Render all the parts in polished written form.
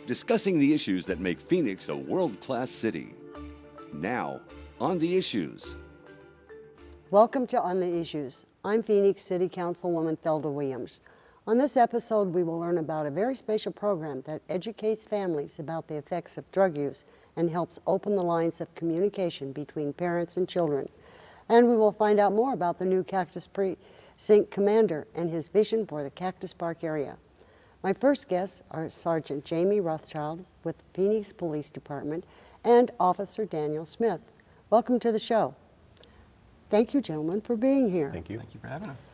discussing the issues that make Phoenix a world-class city. Now, On the Issues. Welcome to On the Issues. I'm Phoenix City Councilwoman Thelda Williams. On this episode, we will learn about a very special program that educates families about the effects of drug use and helps open the lines of communication between parents and children. And we will find out more about the new Cactus Precinct commander and his vision for the Cactus Park area. My first guests are Sergeant Jamie Rothschild with the Phoenix Police Department and Officer Daniel Smith. Welcome to the show. Thank you, gentlemen, for being here. Thank you. Thank you for having us.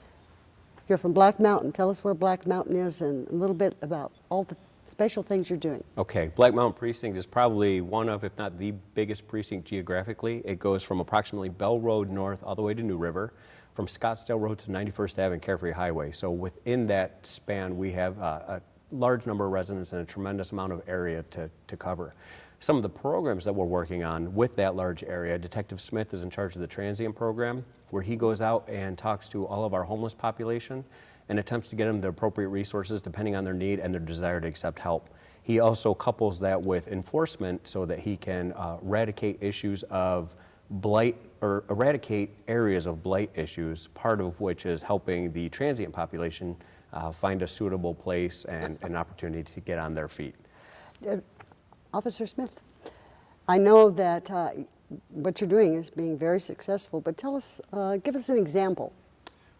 You're from Black Mountain. Tell us where Black Mountain is and a little bit about all the special things you're doing. Okay, Black Mountain Precinct is probably one of, if not the biggest precinct geographically. It goes from approximately Bell Road north all the way to New River, from Scottsdale Road to 91st Ave and Carefree Highway. So within that span, we have a large number of residents and a tremendous amount of area to cover. Some of the programs that we're working on with that large area, Detective Smith is in charge of the transient program, where he goes out and talks to all of our homeless population and attempts to get them the appropriate resources depending on their need and their desire to accept help. He also couples that with enforcement so that he can eradicate issues of blight or eradicate areas of blight issues, part of which is helping the transient population find a suitable place and an opportunity to get on their feet. Officer Smith, I know that what you're doing is being very successful, but tell us, give us an example.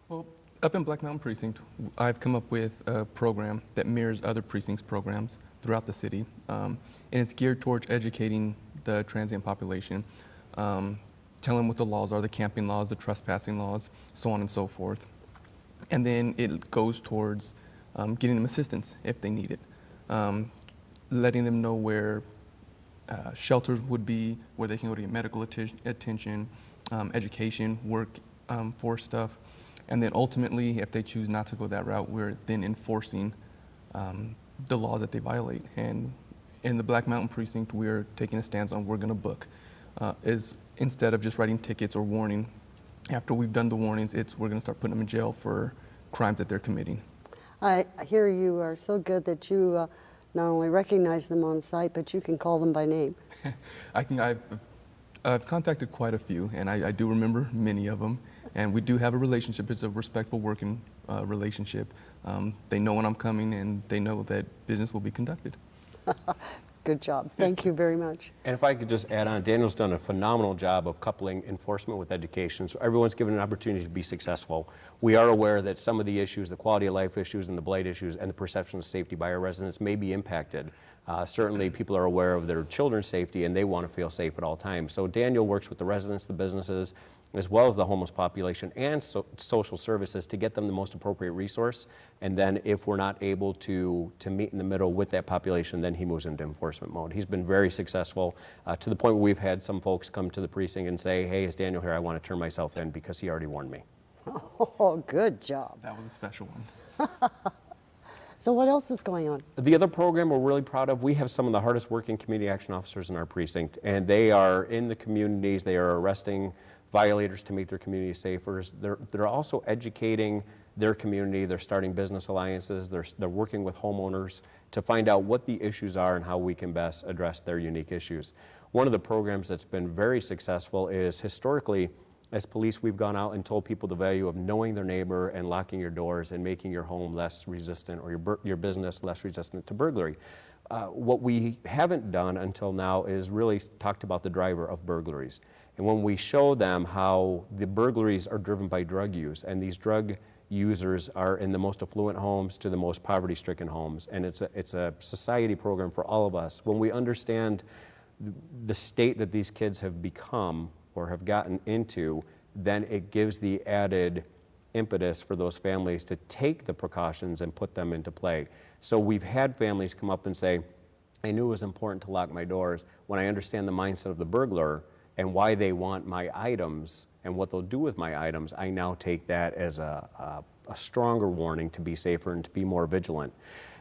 Well, up in Black Mountain Precinct, I've come up with a program that mirrors other precincts programs throughout the city, and it's geared towards educating the transient population, telling them what the laws are, the camping laws, the trespassing laws, so on and so forth. And then it goes towards getting them assistance if they need it. Letting them know where shelters would be, where they can go to get medical attention, education, work for stuff. And then ultimately, if they choose not to go that route, we're then enforcing the laws that they violate. And in the Black Mountain Precinct, we're taking a stance on we're going to book. Is instead of just writing tickets or warning, after we've done the warnings, we're going to start putting them in jail for crimes that they're committing. I hear you are so good that you not only recognize them on site, but you can call them by name. I've contacted quite a few, and I do remember many of them. And we do have a relationship. It's a respectful working relationship. They know when I'm coming, and they know that business will be conducted. Good job. Thank you very much. And if I could just add on, Daniel's done a phenomenal job of coupling enforcement with education, so everyone's given an opportunity to be successful. We are aware that some of the issues, the quality of life issues and the blight issues and the perception of safety by our residents may be impacted. Certainly people are aware of their children's safety and they want to feel safe at all times. So Daniel works with the residents, the businesses, as well as the homeless population and social services to get them the most appropriate resource. And then if we're not able to meet in the middle with that population, then he moves into enforcement mode. He's been very successful to the point where we've had some folks come to the precinct and say, hey, is Daniel here? I want to turn myself in because he already warned me. Oh, good job. That was a special one. So what else is going on? The other program we're really proud of, we have some of the hardest working community action officers in our precinct, and they are in the communities. They are arresting violators to make their community safer. They're also educating their community. They're starting business alliances. They're working with homeowners to find out what the issues are and how we can best address their unique issues. One of the programs that's been very successful is historically, as police, we've gone out and told people the value of knowing their neighbor and locking your doors and making your home less resistant or your business less resistant to burglary. What we haven't done until now is really talked about the driver of burglaries. And when we show them how the burglaries are driven by drug use, and these drug users are in the most affluent homes to the most poverty-stricken homes, and it's a society program for all of us. When we understand the state that these kids have become or have gotten into, then it gives the added impetus for those families to take the precautions and put them into play. So we've had families come up and say, I knew it was important to lock my doors. When I understand the mindset of the burglar and why they want my items and what they'll do with my items, I now take that as a stronger warning to be safer and to be more vigilant.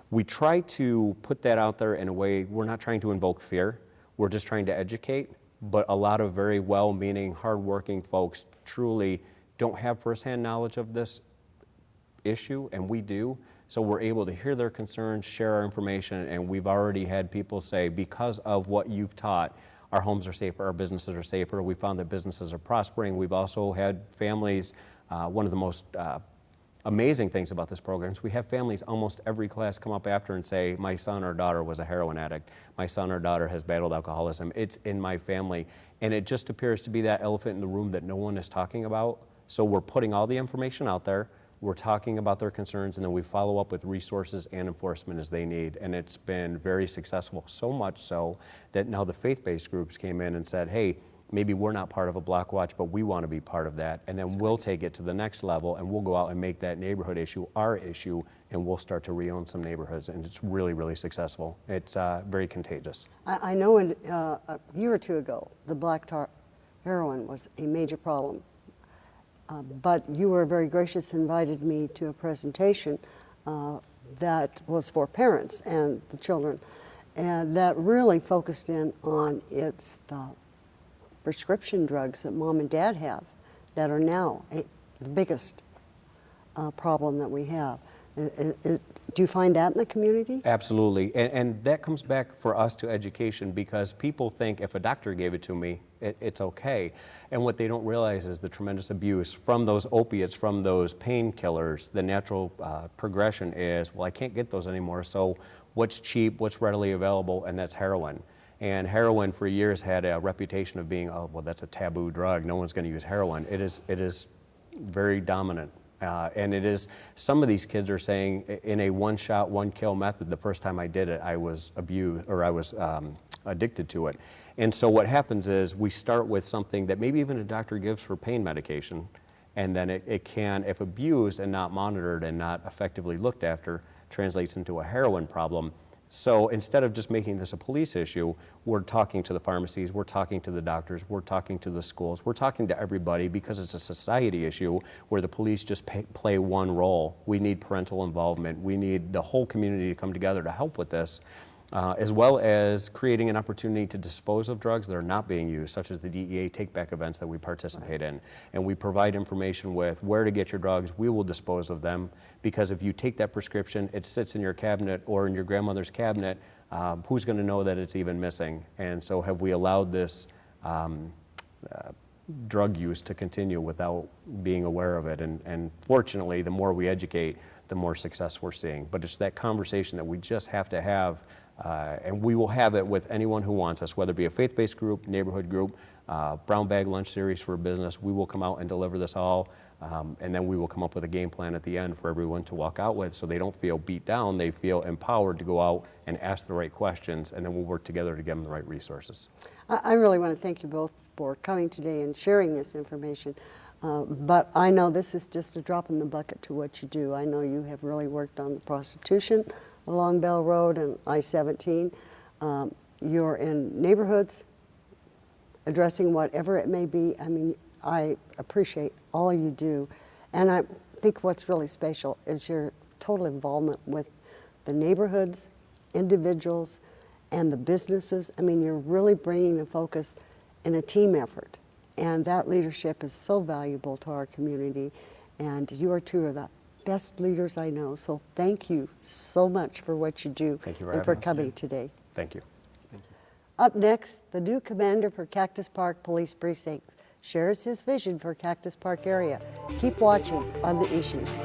We try to put that out there in a way, we're not trying to invoke fear, we're just trying to educate. But a lot of very well-meaning, hard-working folks truly don't have firsthand knowledge of this issue, and we do. So we're able to hear their concerns, share our information, and we've already had people say, because of what you've taught, our homes are safer, our businesses are safer. We found that businesses are prospering. We've also had families, one of the most amazing things about this program is we have families almost every class come up after and say, my son or daughter was a heroin addict. My son or daughter has battled alcoholism. It's in my family. And it just appears to be that elephant in the room that no one is talking about. So we're putting all the information out there. We're talking about their concerns, and then we follow up with resources and enforcement as they need. And it's been very successful, so much so that now the faith-based groups came in and said, hey, maybe we're not part of a block watch, but we want to be part of that. And then we'll take it to the next level, and we'll go out and make that neighborhood issue our issue, and we'll start to re-own some neighborhoods. And it's really, really successful. It's very contagious. I know a year or two ago, the black tar heroin was a major problem. But you were very gracious and invited me to a presentation that was for parents and the children, and that really focused in on the prescription drugs that mom and dad have that are now the biggest problem that we have. Do you find that in the community? Absolutely, and that comes back for us to education, because people think if a doctor gave it to me, it's okay. And what they don't realize is the tremendous abuse from those opiates, from those painkillers. The natural progression is, well, I can't get those anymore, so what's cheap, what's readily available, and that's heroin. And heroin for years had a reputation of being, oh, well, that's a taboo drug, no one's going to use heroin. It is very dominant. And it is, some of these kids are saying in a one-shot, one-kill method, the first time I did it, I was abused, or I was addicted to it. And so what happens is we start with something that maybe even a doctor gives for pain medication, and then it can, if abused and not monitored and not effectively looked after, translates into a heroin problem. So instead of just making this a police issue, we're talking to the pharmacies, we're talking to the doctors, we're talking to the schools, we're talking to everybody, because it's a society issue where the police just play one role. We need parental involvement. We need the whole community to come together to help with this, as well as creating an opportunity to dispose of drugs that are not being used, such as the DEA take-back events that we participate in. And we provide information with where to get your drugs. We will dispose of them, because if you take that prescription, it sits in your cabinet or in your grandmother's cabinet, who's going to know that it's even missing? And so have we allowed this drug use to continue without being aware of it? And fortunately, the more we educate, the more success we're seeing. But it's that conversation that we just have to have, and we will have it with anyone who wants us, whether it be a faith-based group, neighborhood group, brown bag lunch series for a business. We will come out and deliver this all, and then we will come up with a game plan at the end for everyone to walk out with, so they don't feel beat down, they feel empowered to go out and ask the right questions, and then we'll work together to give them the right resources. I really want to thank you both for coming today and sharing this information. But I know this is just a drop in the bucket to what you do. I know you have really worked on the prostitution along Bell Road and I-17. You're in neighborhoods addressing whatever it may be. I mean, I appreciate all you do. And I think what's really special is your total involvement with the neighborhoods, individuals, and the businesses. I mean, you're really bringing the focus in a team effort. And that leadership is so valuable to our community. And you are two of the best leaders I know. So thank you so much for what you do. Thank you for and for having us. coming today. Thank you. Up next, the new commander for Cactus Park Police Precinct shares his vision for Cactus Park area. Keep watching on The Issues.